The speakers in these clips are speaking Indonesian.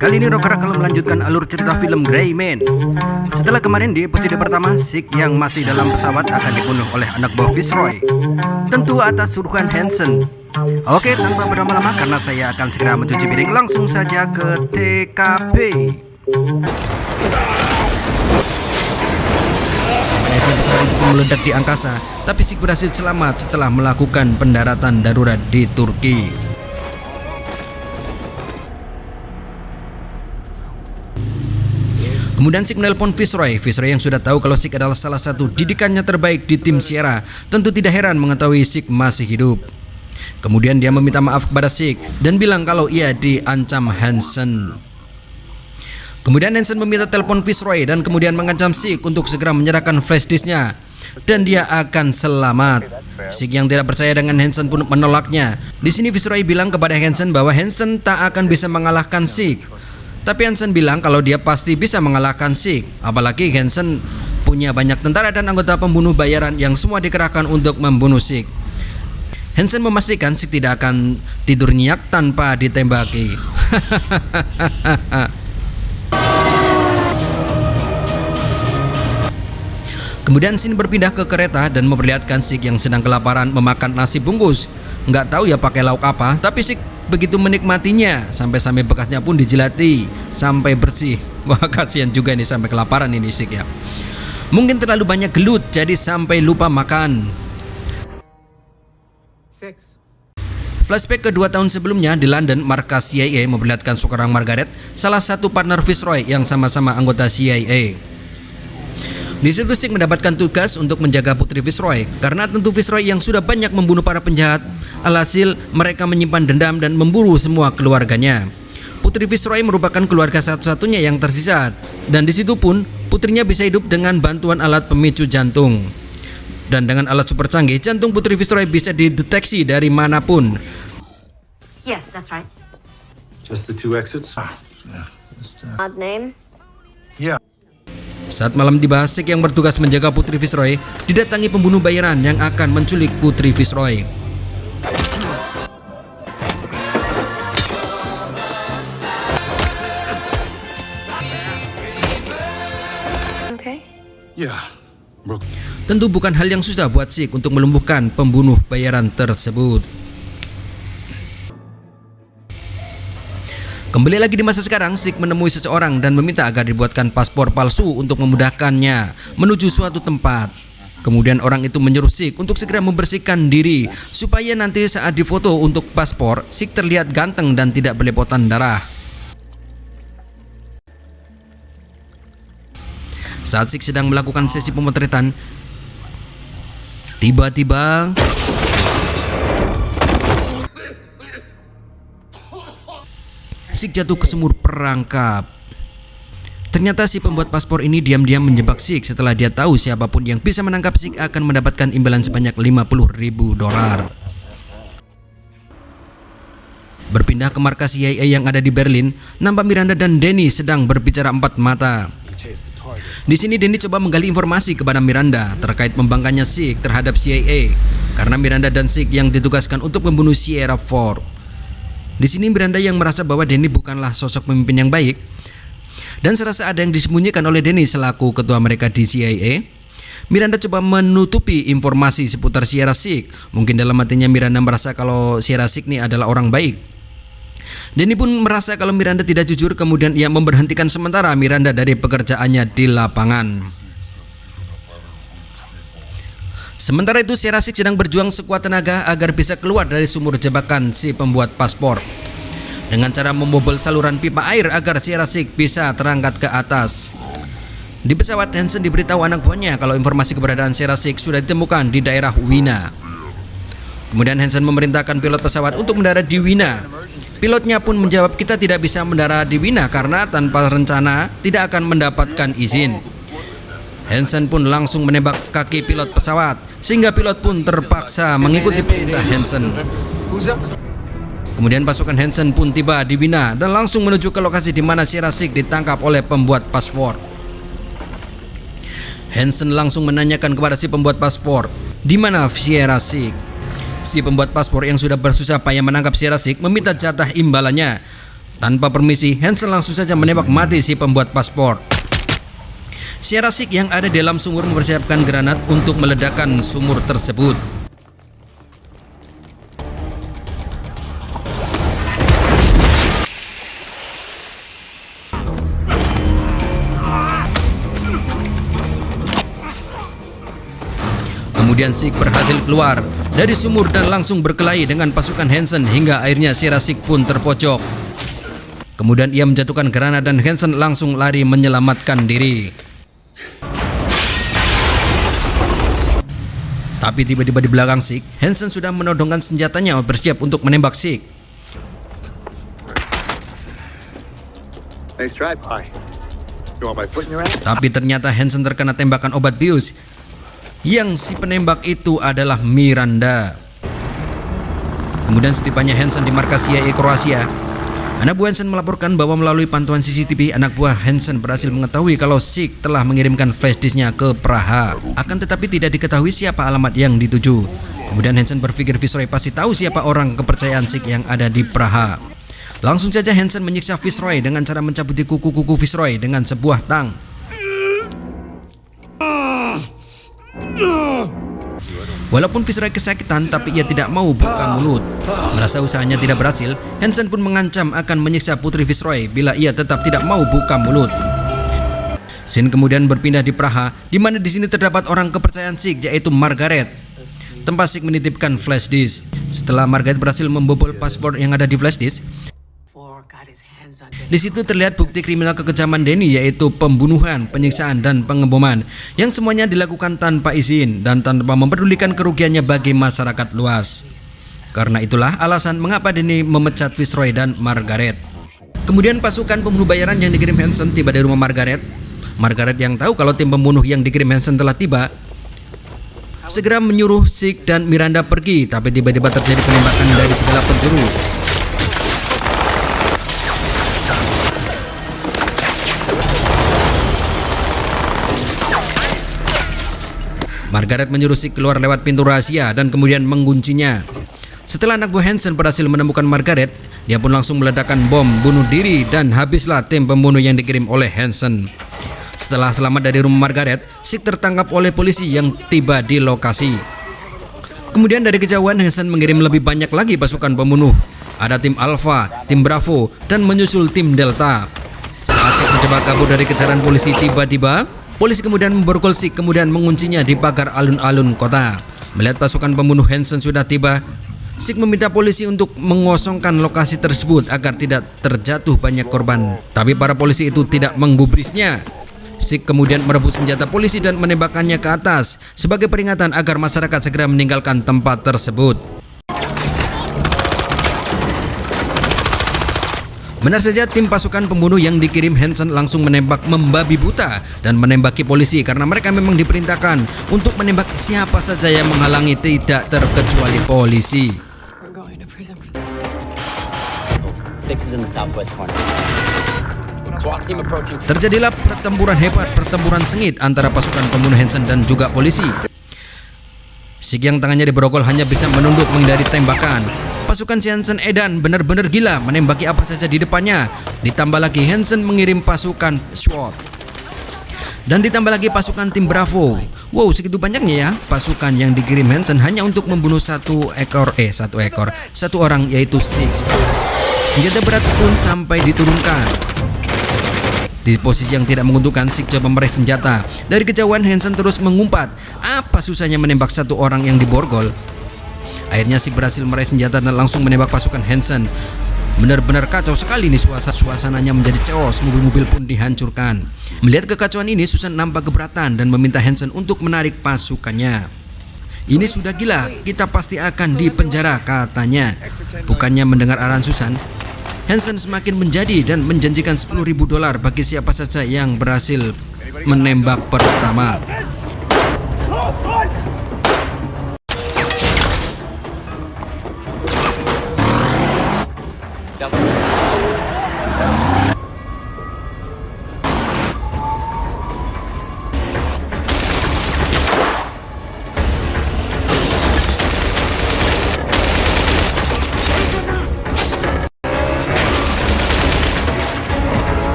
Kali ini Rocker akan melanjutkan alur cerita film Gray Man. Setelah kemarin di episode pertama, Zeke yang masih dalam pesawat akan dibunuh oleh anak buah Fitzroy, tentu atas suruhan Hansen. Oke, tanpa berlama-lama karena saya akan segera mencuci piring, langsung saja ke TKP. Sampainya pesawat itu meledak di angkasa, tapi Zeke berhasil selamat setelah melakukan pendaratan darurat di Turki. Kemudian Zeke menelpon Fitzroy yang sudah tahu kalau Zeke adalah salah satu didikannya terbaik di tim Sierra, tentu tidak heran mengetahui Zeke masih hidup. Kemudian dia meminta maaf kepada Zeke dan bilang kalau ia diancam Hansen. Kemudian Hansen meminta telepon Fitzroy dan kemudian mengancam Zeke untuk segera menyerahkan flash disknya dan dia akan selamat. Zeke yang tidak percaya dengan Hansen pun menolaknya. Di sini Fitzroy bilang kepada Hansen bahwa Hansen tak akan bisa mengalahkan Zeke. Tapi Hansen bilang kalau dia pasti bisa mengalahkan Zeke. Apalagi Hansen punya banyak tentara dan anggota pembunuh bayaran yang semua dikerahkan untuk membunuh Zeke. Hansen memastikan Zeke tidak akan tidur nyenyak tanpa ditembaki. Kemudian scene berpindah ke kereta dan memperlihatkan Zeke yang sedang kelaparan memakan nasi bungkus. Nggak tahu ya pakai lauk apa, tapi Zeke begitu menikmatinya sampai bekasnya pun dijilati sampai bersih. Wah, kasihan juga nih sampai kelaparan ini Zeke ya. Mungkin terlalu banyak gelut jadi sampai lupa makan. Flashback ke 2 tahun sebelumnya di London, markas CIA memperlihatkan seorang Margaret, salah satu partner Fitzroy yang sama-sama anggota CIA. Di situ Zeke mendapatkan tugas untuk menjaga putri Fitzroy karena tentu Fitzroy yang sudah banyak membunuh para penjahat. Alhasil mereka menyimpan dendam dan memburu semua keluarganya. Putri Fitzroy merupakan keluarga satu-satunya yang tersisa dan di situ pun putrinya bisa hidup dengan bantuan alat pemicu jantung. Dan dengan alat super canggih, jantung putri Fitzroy bisa dideteksi dari manapun. Yes, that's right. Just the 2 exits? Odd name? Yeah. Saat malam tiba, Zeke yang bertugas menjaga putri Fitzroy didatangi pembunuh bayaran yang akan menculik putri Fitzroy. Okay. Yeah. Tentu bukan hal yang susah buat Zeke untuk melumpuhkan pembunuh bayaran tersebut. Kembali lagi di masa sekarang, Zeke menemui seseorang dan meminta agar dibuatkan paspor palsu untuk memudahkannya menuju suatu tempat. Kemudian orang itu menyuruh Zeke untuk segera membersihkan diri supaya nanti saat difoto untuk paspor, Zeke terlihat ganteng dan tidak belepotan darah. Saat Zeke sedang melakukan sesi pemotretan, tiba-tiba Zeke jatuh ke sumur perangkap. Ternyata si pembuat paspor ini diam-diam menjebak Zeke setelah dia tahu siapapun yang bisa menangkap Zeke akan mendapatkan imbalan sebanyak $50.000. Berpindah ke markas CIA yang ada di Berlin, nampak Miranda dan Danny sedang berbicara empat mata. Di sini Danny coba menggali informasi kepada Miranda terkait membangkangnya Zeke terhadap CIA karena Miranda dan Zeke yang ditugaskan untuk membunuh Sierra Ford. Di sini Miranda yang merasa bahwa Danny bukanlah sosok pemimpin yang baik dan serasa ada yang disembunyikan oleh Danny selaku ketua mereka di CIA. Miranda coba menutupi informasi seputar Sierra Zeke. Mungkin dalam hatinya Miranda merasa kalau Sierra Zeke ini adalah orang baik. Danny pun merasa kalau Miranda tidak jujur, kemudian ia memberhentikan sementara Miranda dari pekerjaannya di lapangan. Sementara itu Sierra Zeke sedang berjuang sekuat tenaga agar bisa keluar dari sumur jebakan si pembuat paspor dengan cara membobol saluran pipa air agar Sierra Zeke bisa terangkat ke atas. Di pesawat, Hansen diberitahu anak buahnya kalau informasi keberadaan Sierra Zeke sudah ditemukan di daerah Wina. Kemudian Hansen memerintahkan pilot pesawat untuk mendarat di Wina. Pilotnya pun menjawab, kita tidak bisa mendarat di Wina karena tanpa rencana tidak akan mendapatkan izin. Hansen pun langsung menembak kaki pilot pesawat sehingga pilot pun terpaksa mengikuti perintah Hansen. Kemudian pasukan Hansen pun tiba di Wina dan langsung menuju ke lokasi di mana Sierra Zeke ditangkap oleh pembuat paspor. Hansen langsung menanyakan kepada si pembuat paspor, di mana Sierra Zeke. Si pembuat paspor yang sudah bersusah payah menangkap Sierra Zeke meminta jatah imbalannya Tanpa permisi, Hansen langsung saja menembak mati si pembuat paspor. Sierra Sik yang ada di dalam sumur mempersiapkan granat untuk meledakkan sumur tersebut. Kemudian Sik berhasil keluar dari sumur dan langsung berkelahi dengan pasukan Hansen hingga akhirnya Sierra Sik pun terpojok. Kemudian ia menjatuhkan granat dan Hansen langsung lari menyelamatkan diri. Tapi tiba-tiba di belakang Sik, Hansen sudah menodongkan senjatanya bersiap untuk menembak Sik. Nice try. Hi. You want my foot in your ass? Tapi ternyata Hansen terkena tembakan obat bius. Yang si penembak itu adalah Miranda. Kemudian setibanya Hansen di markas CIA Kroasia, anak buah Hansen melaporkan bahwa melalui pantauan CCTV, anak buah Hansen berhasil mengetahui kalau Sik telah mengirimkan flash disknya ke Praha. Akan tetapi tidak diketahui siapa alamat yang dituju. Kemudian Hansen berpikir Viceroy pasti tahu siapa orang kepercayaan Sik yang ada di Praha. Langsung saja Hansen menyiksa Viceroy dengan cara mencabuti kuku-kuku Viceroy dengan sebuah tang. Walaupun Viceroy kesakitan, tapi ia tidak mau buka mulut. Merasa usahanya tidak berhasil, Hansen pun mengancam akan menyiksa putri Viceroy bila ia tetap tidak mau buka mulut. Scene kemudian berpindah di Praha, di mana di sini terdapat orang kepercayaan Sik yaitu Margaret. Tempat Sik menitipkan flash disk. Setelah Margaret berhasil membobol paspor yang ada di flash disk, di situ terlihat bukti kriminal kekejaman Denny yaitu pembunuhan, penyiksaan, dan pengeboman yang semuanya dilakukan tanpa izin dan tanpa mempedulikan kerugiannya bagi masyarakat luas. Karena itulah alasan mengapa Denny memecat Viceroy dan Margaret. Kemudian pasukan pembunuh bayaran yang dikirim Hansen tiba di rumah Margaret. Margaret yang tahu kalau tim pembunuh yang dikirim Hansen telah tiba, segera menyuruh Sik dan Miranda pergi, tapi tiba-tiba terjadi penembakan dari segala penjuru. Margaret menyuruh Sik keluar lewat pintu rahasia dan kemudian menguncinya. Setelah anak buah Hansen berhasil menemukan Margaret, dia pun langsung meledakkan bom bunuh diri dan habislah tim pembunuh yang dikirim oleh Hansen. Setelah selamat dari rumah Margaret, Sik tertangkap oleh polisi yang tiba di lokasi. Kemudian dari kejauhan Hansen mengirim lebih banyak lagi pasukan pembunuh. Ada tim Alpha, tim Bravo, dan menyusul tim Delta. Saat Sik mencoba kabur dari kejaran polisi, tiba-tiba polisi kemudian memborgol Sik kemudian menguncinya di pagar alun-alun kota. Melihat pasukan pembunuh Hansen sudah tiba, Sik meminta polisi untuk mengosongkan lokasi tersebut agar tidak terjatuh banyak korban. Tapi para polisi itu tidak menggubrisnya. Sik kemudian merebut senjata polisi dan menembakkannya ke atas sebagai peringatan agar masyarakat segera meninggalkan tempat tersebut. Benar saja, tim pasukan pembunuh yang dikirim Hansen langsung menembak membabi buta dan menembaki polisi karena mereka memang diperintahkan untuk menembak siapa saja yang menghalangi, tidak terkecuali polisi. Terjadilah pertempuran hebat, pertempuran sengit antara pasukan pembunuh Hansen dan juga polisi. Sik yang tangannya diborgol hanya bisa menunduk menghindari tembakan. Pasukan si Hansen Edan benar-benar gila menembaki apa saja di depannya. Ditambah lagi Hansen mengirim pasukan SWAT. Dan ditambah lagi pasukan tim Bravo. Wow, segitu banyaknya ya pasukan yang dikirim Hansen hanya untuk membunuh satu orang yaitu Sik. Senjata berat pun sampai diturunkan. Di posisi yang tidak menguntungkan, Sik coba meraih senjata. Dari kejauhan Hansen terus mengumpat. Apa susahnya menembak satu orang yang diborgol? Akhirnya Sik berhasil meraih senjata dan langsung menembak pasukan Hansen. Benar-benar kacau sekali nih suasananya menjadi chaos, mobil-mobil pun dihancurkan. Melihat kekacauan ini, Susan nampak keberatan dan meminta Hansen untuk menarik pasukannya. Ini sudah gila, kita pasti akan dipenjara, katanya. Bukannya mendengar arahan Susan, Hansen semakin menjadi dan menjanjikan $10.000 bagi siapa saja yang berhasil menembak pertama.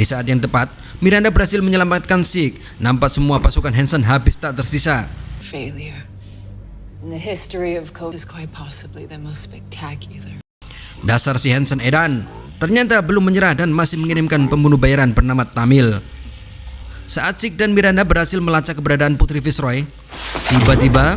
Di saat yang tepat, Miranda berhasil menyelamatkan Zeke. Nampak semua pasukan Hansen habis tak tersisa. Failure in the history of code is quite possibly the most spectacular. Dasar si Hansen edan, ternyata belum menyerah dan masih mengirimkan pembunuh bayaran bernama Tamil. Saat Zeke dan Miranda berhasil melacak keberadaan Putri Fitzroy, tiba-tiba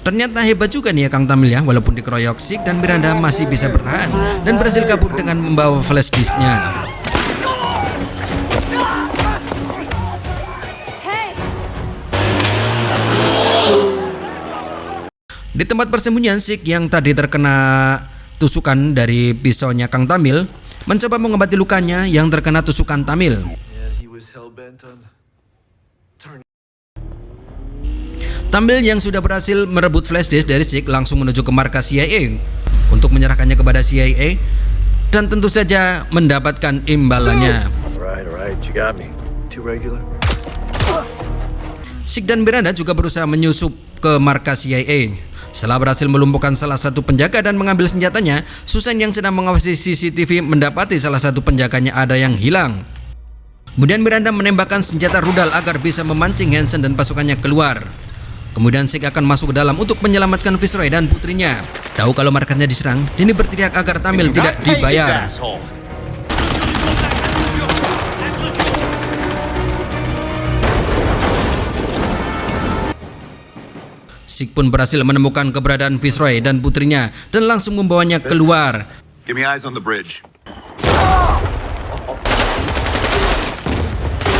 ternyata hebat juga nih ya Kang Tamil ya, walaupun dikeroyok Zeke dan Miranda masih bisa bertahan dan berhasil kabur dengan membawa flash disknya. Di tempat persembunyian, Zeke yang tadi terkena tusukan dari pisaunya Kang Tamil mencoba mengobati lukanya yang terkena tusukan Tamil. Tamil yang sudah berhasil merebut flash disk dari Zeke langsung menuju ke markas CIA untuk menyerahkannya kepada CIA dan tentu saja mendapatkan imbalannya. Alright, you got me. Too regular? Zeke dan Miranda juga berusaha menyusup ke markas CIA. Setelah berhasil melumpuhkan salah satu penjaga dan mengambil senjatanya, Susan yang sedang mengawasi CCTV mendapati salah satu penjaganya ada yang hilang. Kemudian Miranda menembakkan senjata rudal agar bisa memancing Hansen dan pasukannya keluar. Kemudian Zeke akan masuk ke dalam untuk menyelamatkan Fitzroy dan putrinya. Tahu kalau markasnya diserang, Denny berteriak agar Tamil tidak dibayar. Zeke pun berhasil menemukan keberadaan Fitzroy dan putrinya dan langsung membawanya keluar. Give me eyes on the bridge.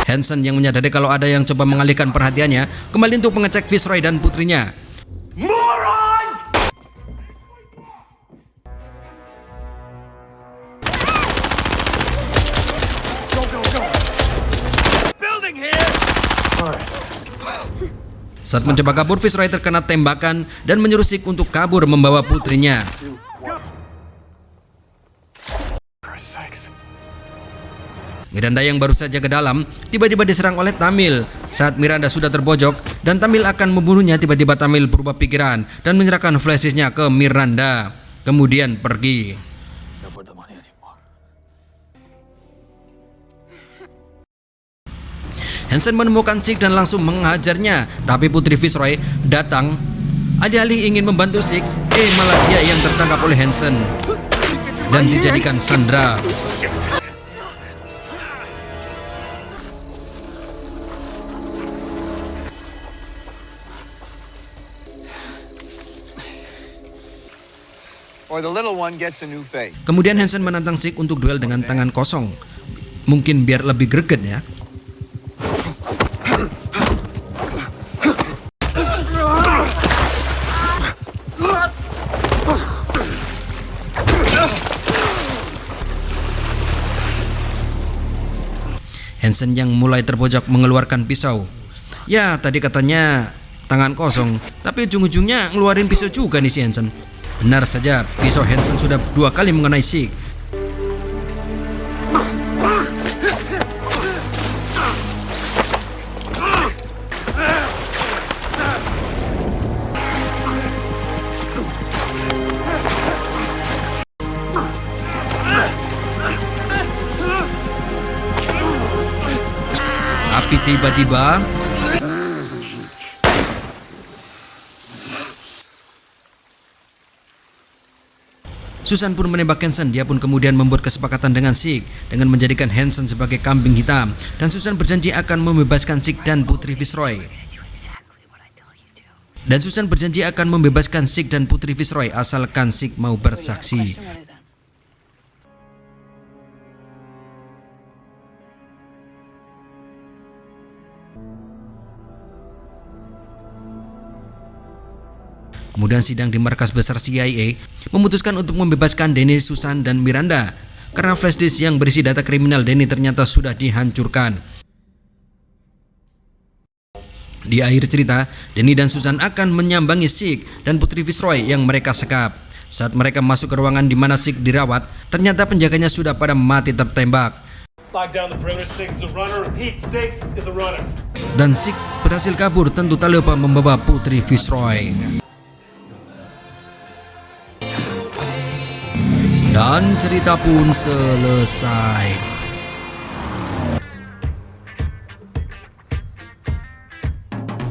Hansen yang menyadari kalau ada yang coba mengalihkan perhatiannya kembali untuk mengecek Fitzroy dan putrinya. Saat mencoba kabur, Fitzroy terkena tembakan dan menyuruh Zeke untuk kabur membawa putrinya. Miranda yang baru saja ke dalam tiba-tiba diserang oleh Tamil. Saat Miranda sudah terbojok dan Tamil akan membunuhnya, tiba-tiba Tamil berubah pikiran dan menyerahkan flash disknya ke Miranda. Kemudian pergi. Hansen menemukan Zeke dan langsung menghajarnya, tapi Putri Fitzroy datang. Alih-alih ingin membantu Zeke, malah dia yang tertangkap oleh Hansen dan dijadikan sandera. Or the little one gets a new face. Kemudian Hansen menantang Zeke untuk duel dengan tangan kosong. Mungkin biar lebih greget ya. Hansen yang mulai terpojok mengeluarkan pisau. Ya, tadi katanya tangan kosong, tapi ujung-ujungnya ngeluarin pisau juga nih si Hansen. Benar saja, pisau Hansen sudah 2 kali mengenai Zeke. Tapi tiba-tiba Susan pun menembak Hansen. Dia pun kemudian membuat kesepakatan dengan Zeke dengan menjadikan Hansen sebagai kambing hitam, dan Susan berjanji akan membebaskan Zeke dan Putri Fitzroy. Dan Susan berjanji akan membebaskan Zeke dan Putri Fitzroy asalkan Zeke mau bersaksi. Kemudian sidang di markas besar CIA memutuskan untuk membebaskan Denny, Susan, dan Miranda karena flash disk yang berisi data kriminal Denny ternyata sudah dihancurkan. Di akhir cerita, Danny dan Susan akan menyambangi Zeke dan Putri Fitzroy yang mereka sekap. Saat mereka masuk ke ruangan di mana Zeke dirawat, ternyata penjaganya sudah pada mati tertembak. Lock down the perimeter. 6 is a runner. Repeat, 6 is a runner. Dan Zeke berhasil kabur, tentu tak lupa membawa Putri Fitzroy. Dan cerita pun selesai.